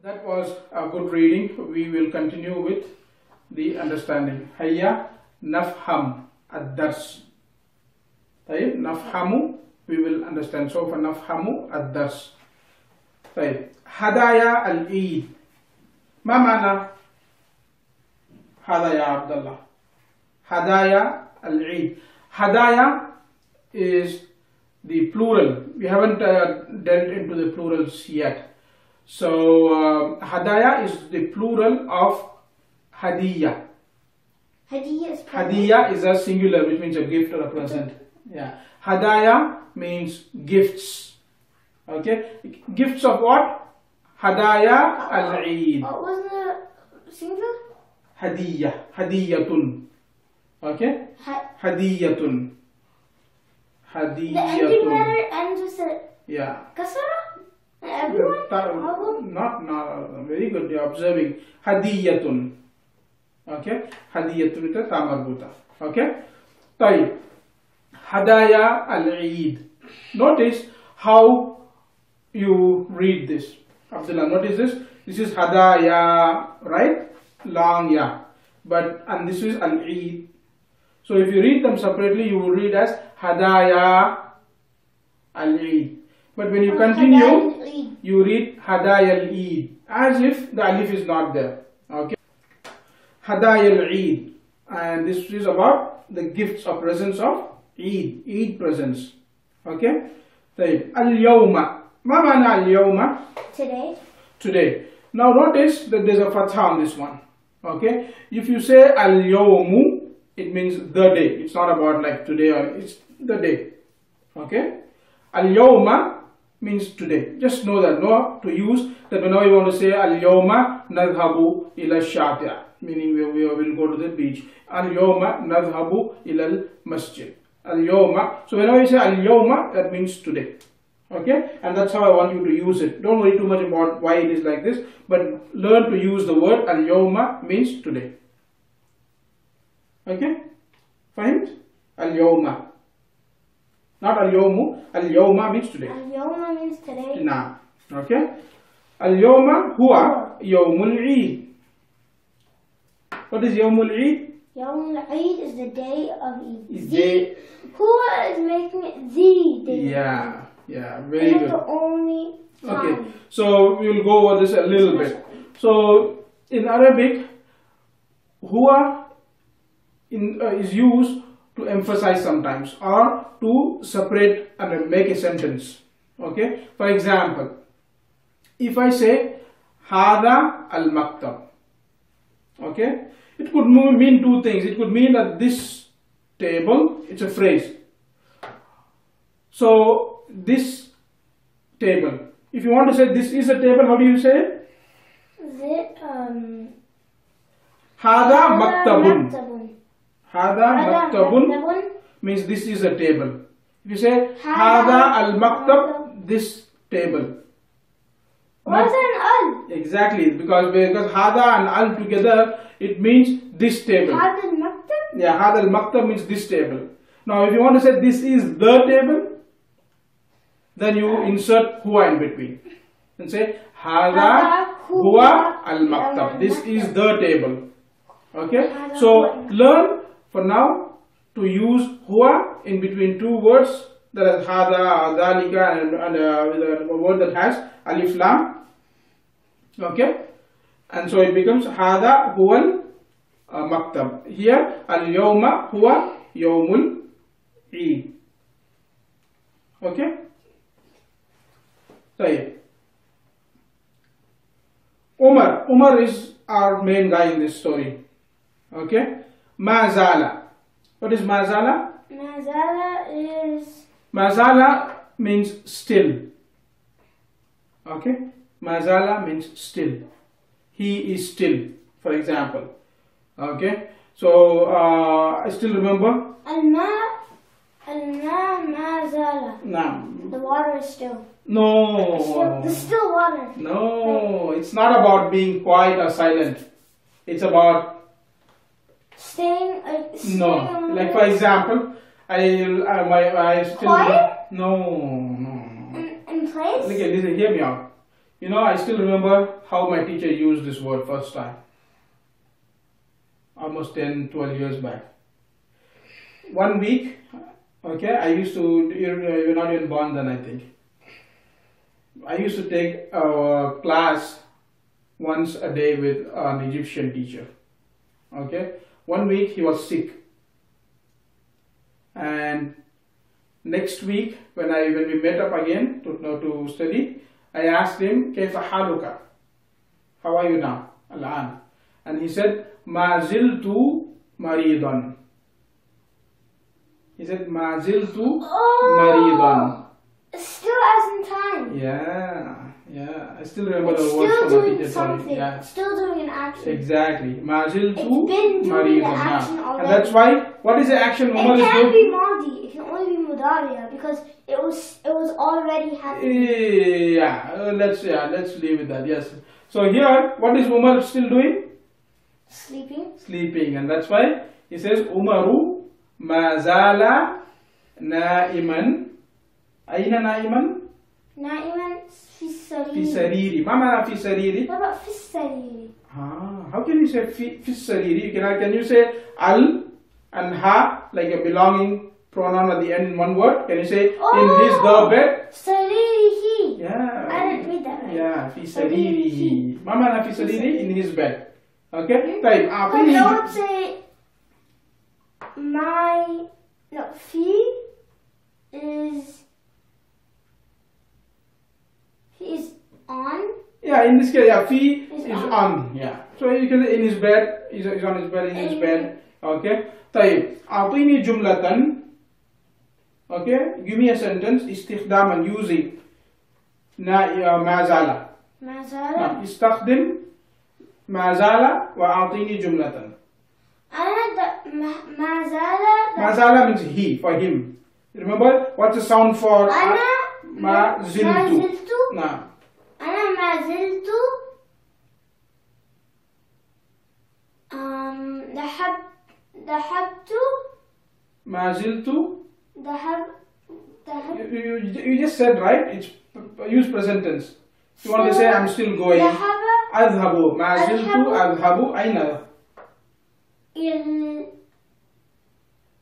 That was a good reading. We will continue with the understanding. Hayya nafham ad-dars. طيب نفهمu, we will understand. So for nafhamu ad-dars. طيب hadaya al-eid. ما معنى هذا يا عبد الله؟ hadaya al-eid. Hadaya is the plural. We haven't dealt into the plurals yet. So hadaya is the plural of hadiya. Hadiya is a singular, which means a gift or a present. Yeah. Hadaya means gifts. Okay. Gifts of what? Hadaya al-Eid. What was the singular? Hadiya. Hadiyatun. Okay. Hadiyatun. Hadiyatun. The ending letter ends with a kasra? Everyone? Not very good. You're observing. Hadiyatun. Okay. Hadiyatun is a tamarbuta. Okay. طيب. Hadaya al-Eid. Notice how you read this. Abdullah, notice this. This is hadaya, right? Long ya. And this is al-Eid. So if you read them separately, you will read as hadaya al-Eid. But when you continue, you read hadaya al-Eid as if the alif is not there. Okay. Hadaya al-Eid. And this is about the gifts or presents of Eid presents. Okay. طيب al-yawma. ما معنى al-yawma? Today. Now notice that there is a fatha on this one. Okay. If you say al-yawmu, it means the day. It's not about like today, or it's the day. Okay. Al-yawma means today. Just know that. Know to use that whenever you want to say al-yawma nadhhabu ila shati'a, meaning we will go to the beach. Al-yawma nadhhabu ila al-masjid. Al-yawma. So whenever you say al-yawma, that means today. Okay, and that's how I want you to use it. Don't worry too much about why it is like this, but learn to use the word al-yawma means today. Okay, fine. Al-yawma, not al-yawmu. Al-yawma means today. Al-yawma means today. Nah. Okay. Al-yawma huwa yawmul Eid. What is yawmul Eid? Yawmul Eid is the day of Eid. Huwa is making it the day. Yeah. Yeah, very good. The only time. Okay, so we will go over this a little bit. So in Arabic, huwa is used to emphasize sometimes or to separate and make a sentence. Okay, for example, if I say hada al-maktab, okay, it could mean two things. It could mean that this table, it's a phrase. So this table. If you want to say this is a table, how do you say? Hada maktabun. Hada maktabun means this is a table. If you say hada al maktab, this table. What is an al? Exactly, because hada and al together, it means this table. Hada al maktab? Yeah, hada al maktab means this table. Now if you want to say this is the table, then you insert huwa in between and say hada huwa al-maktab. This is the table. Okay. So learn for now to use huwa in between two words, that is hada, dhalika, and a word that has alif lam. Okay. And so it becomes hada huwa al-maktab. Here al-yawma huwa yawmul Eid. Okay. Umar is our main guy in this story. Okay. Mazala. What is mazala? Mazala means still. Okay. Mazala means still. He is still, for example. Okay. So I still remember. Al-ma mazala. No. The water is still. No. There's still water. No, it's not about being quiet or silent. It's about staying. No, like for example, I still quiet. No. In place. Listen, hear me out. You know, I still remember how my teacher used this word first time. Almost 10-12 years back. One week, okay, I used to, you're not even born then, I think. I used to take a class once a day with an Egyptian teacher. Okay, one week he was sick, and next week when we met up again to study, I asked him, "Kayfa haluka? How are you now, al-an?" And he said, "Ma ziltu maridan." He said, "Ma ziltu maridan." Still as in time. Yeah. I still remember the It's words still from the doing teacher. something. Yeah. Still doing an action. Exactly. Mazil It's tu been doing the action maridan. already. And that's why, what is the action Umar It is can't doing? be Madi. It can only be Mudariya because it was already happening. Let's leave with that. Yes. So here, what is Umar still doing? Sleeping. Sleeping. And that's why he says, Umaru mazala naiman. Aina naiman? Naiman fi Fi sariri. sariri. Ma mana fi sariri? What about fi sariri? How can you say fi sariri? Can you say al and ha like a belonging pronoun at the end in one word? Can you say in his the bed? Saririhi. Yeah. I didn't read that right. Yeah, fi saririhi. Ma mana fi sariri? In his bed. Okay? But Type. don't say fi is on. Yeah, in this case, yeah, fi Is is on. on. Yeah. So you can say in his bed, is on his bed, in his bed. Okay. طيب أعطيني جملة. Okay. Give me a sentence. استخداما using ما زال. ما زال. استخدم ما زال وأعطيني جملة. ما زال. ما زال means he, for him. Remember what's the sound for ما زلت. نعم. أنا ما زلت ذهبت ما زلت. ذهب You just said, right? It's use present tense. If you want to say I'm still going. ذهب أذهب. ما زلت أذهب. أين؟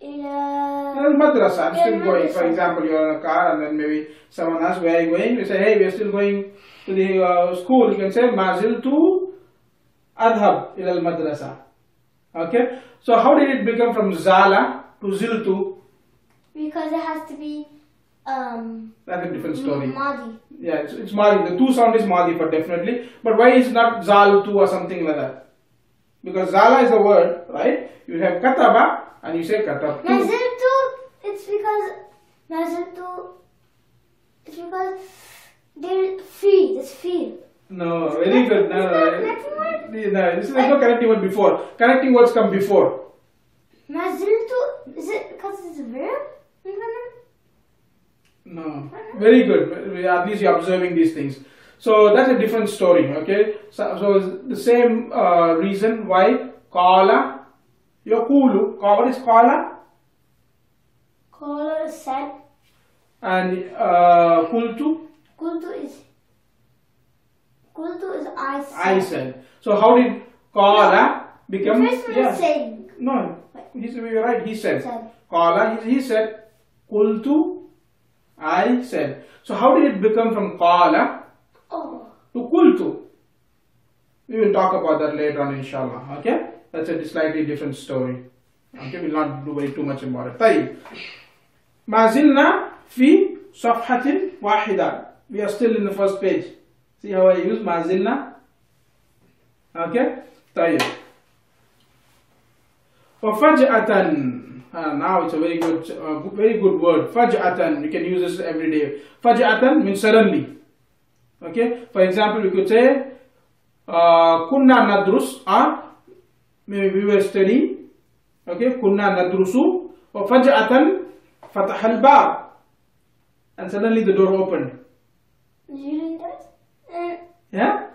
إلى المدرسة. I'm still going. For example, you're in a car and then maybe someone asks where are you going. You say, hey, we're still going to the school. You can say ما زلت أذهب إلى المدرسة. Okay. So how did it become from zala to ziltu? Because it has to be That's a different story. Madi. Yeah, it's Madi. The two sound is Madi for definitely. But why is not zaltu or something like that? Because zala is the word, right? You have kataba and you say katabtu. Maziltu, it's because there's feel. No, very good. No, this is no connecting word before. Connecting words come before. Maziltu, is it because it's a verb? No, very good. At least you're observing these things. So that's a different story. Okay. So the same reason why qala yaqulu. What is qala? Qala is said. And qultu. Qultu is I said. I said. So how did qala become? The first one is saying. No, you're right. He said. Said. Qala. He said. Qultu. I said. So how did it become from qala to qultu? We will talk about that later on, inshallah. Okay, that's a slightly different story. Okay, we'll not do too much about it. طيب. ما زلنا في صفحة واحدة. We are still in the first page. See how I use ما زلنا? Okay. طيب. وفجأة. Now it's a very good word. Faj'atan. You can use this every day. Faj'atan means suddenly. Okay. For example, we could say, kunna nadrus. Maybe we were studying. Okay. Kunna nadrusu. Wa faj'atan fatah al-bab. And suddenly the door opened. You doing that? Yeah.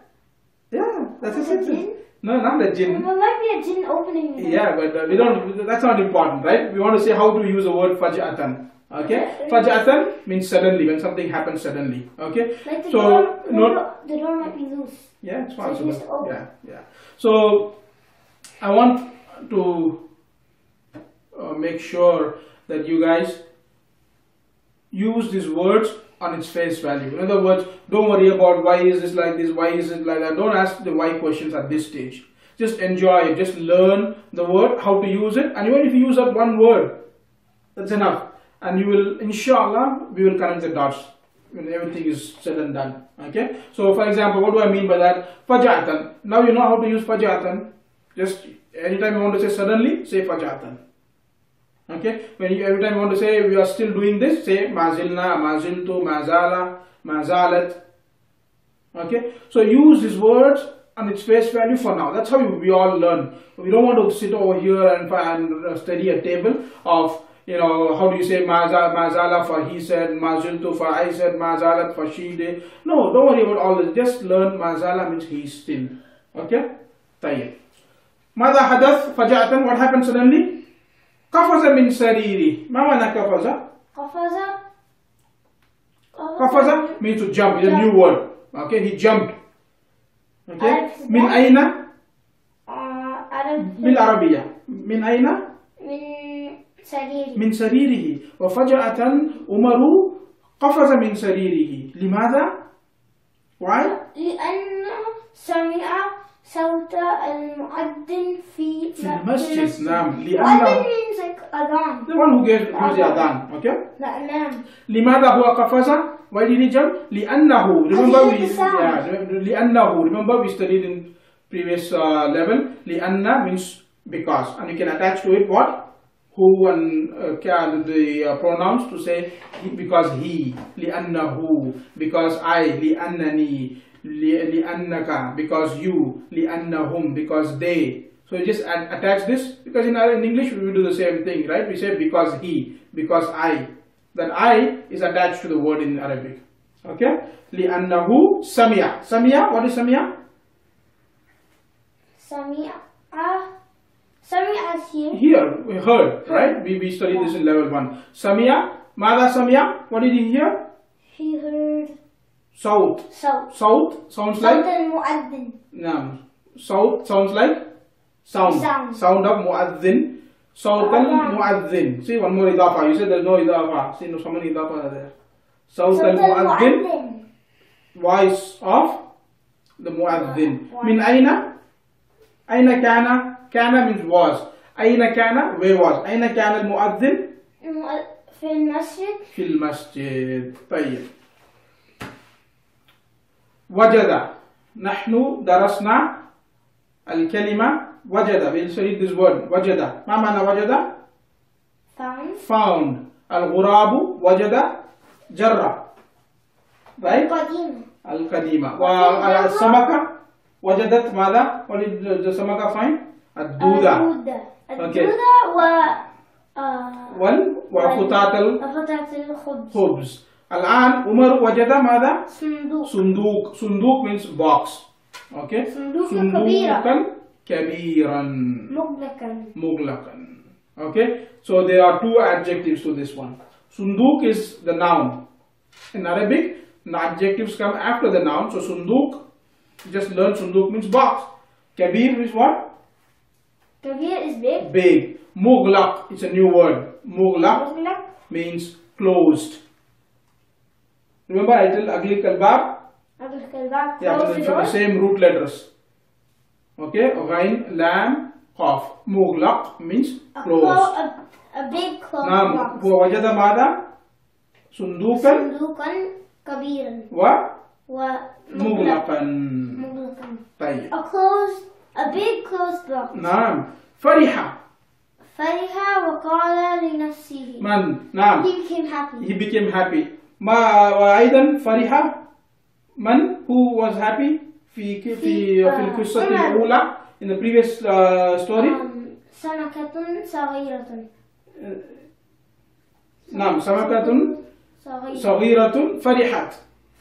Yeah. That's a sentence. No, not a jinn. There might be a jinn opening. Yeah, but we don't. That's not important, right? We want to say how to use the word faj'atan. Okay, faj'atan means suddenly, when something happens suddenly. Okay, Like the so the door might be loose. yeah, it's So possible. just open. Yeah. So I want to make sure that you guys use these words on its face value. In other words, don't worry about why is this like this, why is it like that. Don't ask the why questions at this stage. Just enjoy it. Just learn the word, how to use it, and even if you use that one word, that's enough. And you will, inshallah, we will connect the dots when everything is said and done. Okay. So, for example, what do I mean by that? Faj'atan. Now you know how to use faj'atan. Just anytime you want to say suddenly, say faj'atan. Okay. Every time you want to say we are still doing this, say mazilna, maziltu, mazala, mazalat. Okay. So use these words on its face value for now. That's how we all learn. We don't want to sit over here and study a table of, you know, how do you say mazala for he said, maziltu for I said, mazalat for she did. No, don't worry about all this. Just learn mazala means he still. Okay. Tayyib. Mada hadath faja'atan, what happened suddenly? Qafaza min sariri. Ma mana qafaza? Qafaza means to jump. It's a new word. Okay, he jumped. Okay. Min aina? Bil Arabiya. Min aina? Min saririhi. Wa faja'atan Umaru qafaza min saririhi. Limada? Why? لأنه سمع صوت المؤذن في المسجد. نعم. المؤذن means like adhan. The one who gives the adhan. Okay. نعم. لماذا هو قفز? Why did he jump? لأنه. Remember we studied in previous level. لأن means because, and you can attach to it what? Who and the pronouns to say because he. لأنه because I. لأنني لأنك because you. لأنهم because they. So you just attach this, because in English we do the same thing, right? We say because he, because I. That I is attached to the word in Arabic. Okay? لأنه سمع. سمع, what is سمع? سمع is here. Here, we heard, right? We studied this in level 1. سمع, ماذا سمع? What did he hear? He heard صوت. صوت sounds like? صوت المؤذن. No. صوت sounds like? Sound of مؤذن. صوت المؤذن. See, one more إضافة. You said there's no إضافة. See, no, so many إضافة there. صوت المؤذن. Voice of the مؤذن. من أين? أين كان? كان means was. أين كان? Where was? أين كان المؤذن? في المسجد. في المسجد. طيب. وجد. نحن درسنا الكلمة وجد. We'll study this word. وجد. ما معنى وجد? Found. الغراب وجد جرة. Right? القديمة. والسمكة وجدت ماذا? What did the سمكة find? الدودة. Okay. وفتاة الخبز. الآن عمر وجد ماذا؟ صندوق. صندوق means box. Okay. صندوقا كبيرا. مغلقا. Okay. So there are two adjectives to this one. Sunduk is the noun. In Arabic, the adjectives come after the noun. So sunduk, just learn sunduk means box. Kabir is what? Kabir is big. Big. Mughlaq, it's a new word. Mughlaq means closed. Remember I tell Agli Kalbab? Yeah, from the same root letters. Okay, Ghain, Lam, Qaf. Mughlaq means closed. A big closed box. وجد ماذا؟ صندوقا كبيرا ومغلقا. طيب. A big closed box. نعم. فرح وقال لنفسه. من؟ نعم. He became happy. وأيضا فرح من who was happy في القصة الأولى in the previous story. سمكة صغيرة. نعم سمكة صغيرة فرحت.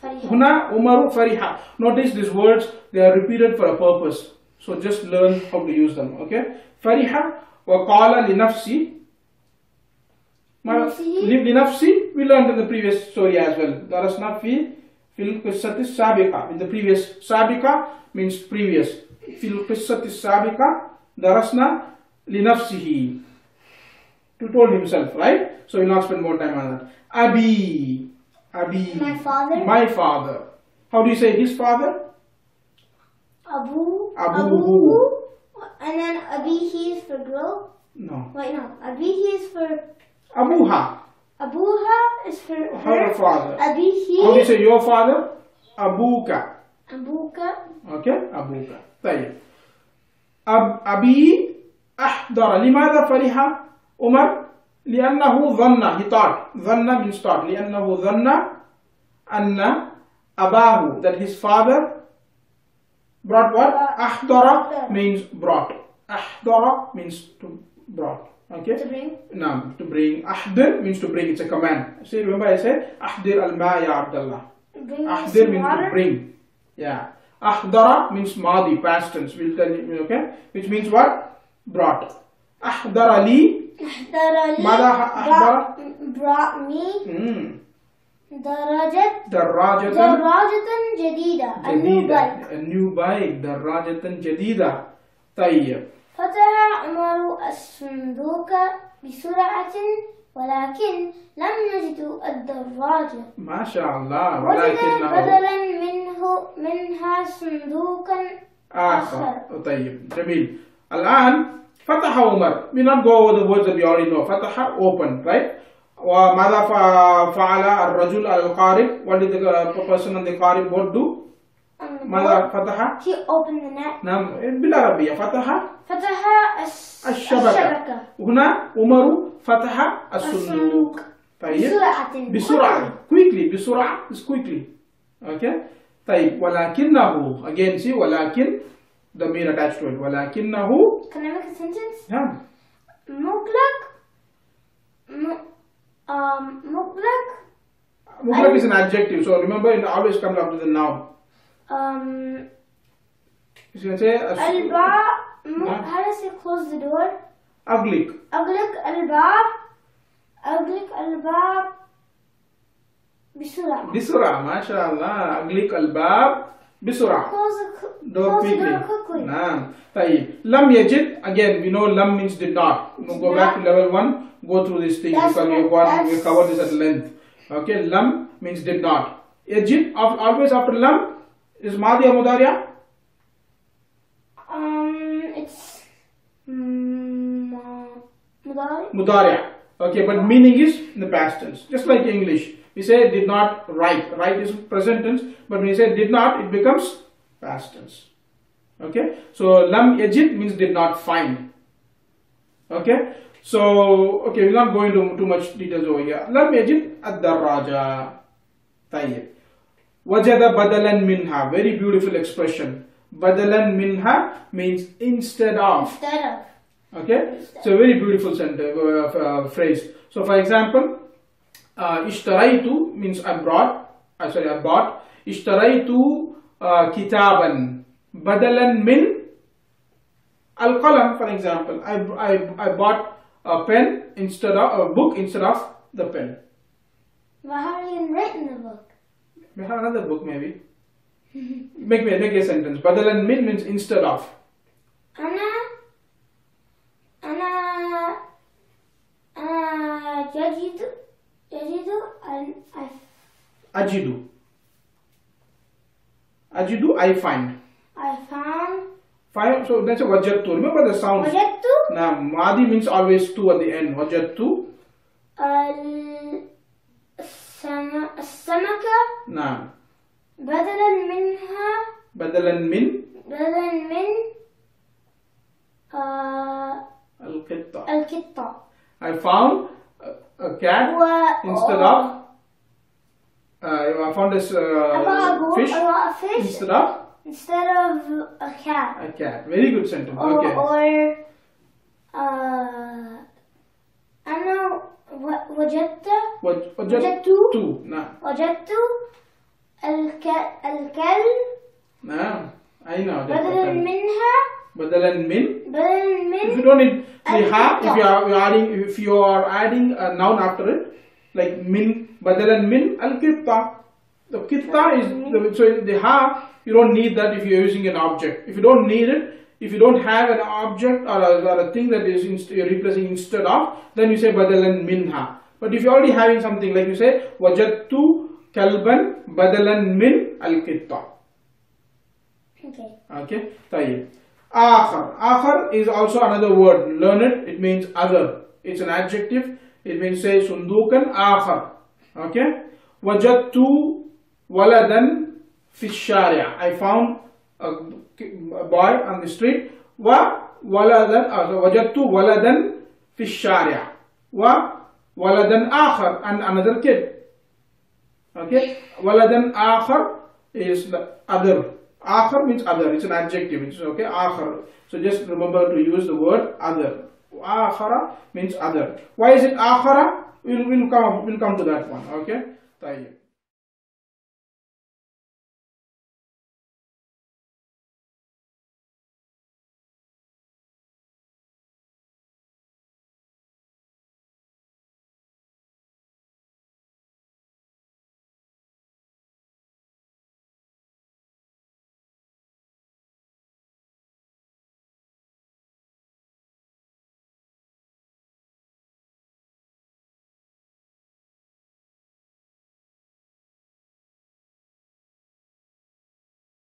هنا عمر فرح. Notice these words, they are repeated for a purpose. So just learn how to use them. Okay. فرح وقال لنفسي. لنفسي we learned in the previous story as well. درسنا في القصة السابقة. In the previous سابقة means previous. في القصة السابقة درسنا لنفسه, to told himself, right? So we'll not spend more time on that. Abi. My father. How do you say his father? Abuhu. And then Abihi is for girl? No. Wait, no. Abihi is for... Abuha. Abuha is for her father. Abihi. How do you say your father? Abuka. Okay, Abuka. طيب. أبي أحضر. لماذا فرح عمر؟ لأنه ظن, he thought. ظن means thought. لأنه ظن أن أباه, that his father brought what? أحضر means brought. أحضر means to brought. Okay? To bring? No, to bring. أحضر means to bring. It's a command. See, remember I said أحضر الماء يا عبد الله. أحضر means to bring. Yeah. أحضر means ماضي, past tense. We'll tell you, okay? Which means what? Brought. أحضر لي. ماذا أحضر? Brought me. دراجة جديدة. A new bike. دراجة جديدة. طيب. فتح عمر الصندوق بسرعة ولكن لم نجد الدراجة. ما شاء الله. وجد بدلا منها صندوقا آخر. طيب جميل. الآن فتح عمر. We not go over the words that we already know. فتح, open, right? وماذا فعل الرجل القارب? What did the person on the قارب boat do? ماذا فتح؟ He opened the net. نعم بالعربية. فتح الشبكة. هنا عمر فتح الصندوق. طيب بسرعة. Quickly. بسرعة is quickly. Okay. طيب ولكنه, again see, ولكن ضمير attached to it. ولكنه. Can I make a sentence? نعم. مغلق is an adjective, so remember it always comes after the noun. You can say how does it close the door? أغلق الباب بسرعة. ما شاء الله. أغلق الباب بسرعة. Door quickly. نعم. طيب لم يجد, again we know lam means did not. Go back to level 1, go through this thing because we covered this at length. Okay, lam means did not. Yajid, always after lam is madhi or mudariya? It's Mudariya. Okay, but meaning is in the past tense. Just like English. We say did not write. Write is present tense, but when you say did not, it becomes past tense. Okay, so lam yajid means did not find. Okay, so okay, we're not going into too much details over here. Lam yajid ad-darraja. Tayyib. Wajada badalan minha. Very beautiful expression. Badalan minha means instead of. Okay, so a very beautiful sentence, phrase. So for example, ishtaraitu means I bought. Ishtaraitu kitaban badalan min al-qalam. For example, I bought a pen instead of a book instead of the pen. Well, how are you going to write in the book? We have another book maybe. Make a sentence. Badalan min means instead of. Ajidu, I find. Find, so that's a wajadtu. Remember the sound. Wajadtu? Now, Madi means always tu at the end. Wajadtu. السمكة. نعم. بدلا من القطة. I found a cat instead of I found this fish instead of a cat. A cat. Very good sentence. Okay. Or أنا وجدت الكلب. نعم. I know. بدلا منها Badalan min. بدل من If you don't need the ha, القطة. if you are adding a noun after it, like min, badalan min al-qitta. The qitta is, so the ha, you don't need that if you're using an object. If you don't need it, if you don't have an object or a thing that is you're replacing instead of, then you say badalan minha. But if you're already having something, like you say, wajadtu kalban badalan min al-qitta. Okay. Okay, طيب. Akhar. Akhar is also another word. Learn it. It means other. It's an adjective. It means say sundukan akhar. Okay. Wajadtu waladan fi shari'a. I found a boy on the street. Wa waladan. Wajadtu waladan fi shari'a. Wa waladan akhar, and another kid. Okay. Waladan akhar is the other. Akhar means other. It's an adjective. It's okay. Akhar. So just remember to use the word other. Akhara means other. Why is it akhara? We'll come to that one. Okay. طيب.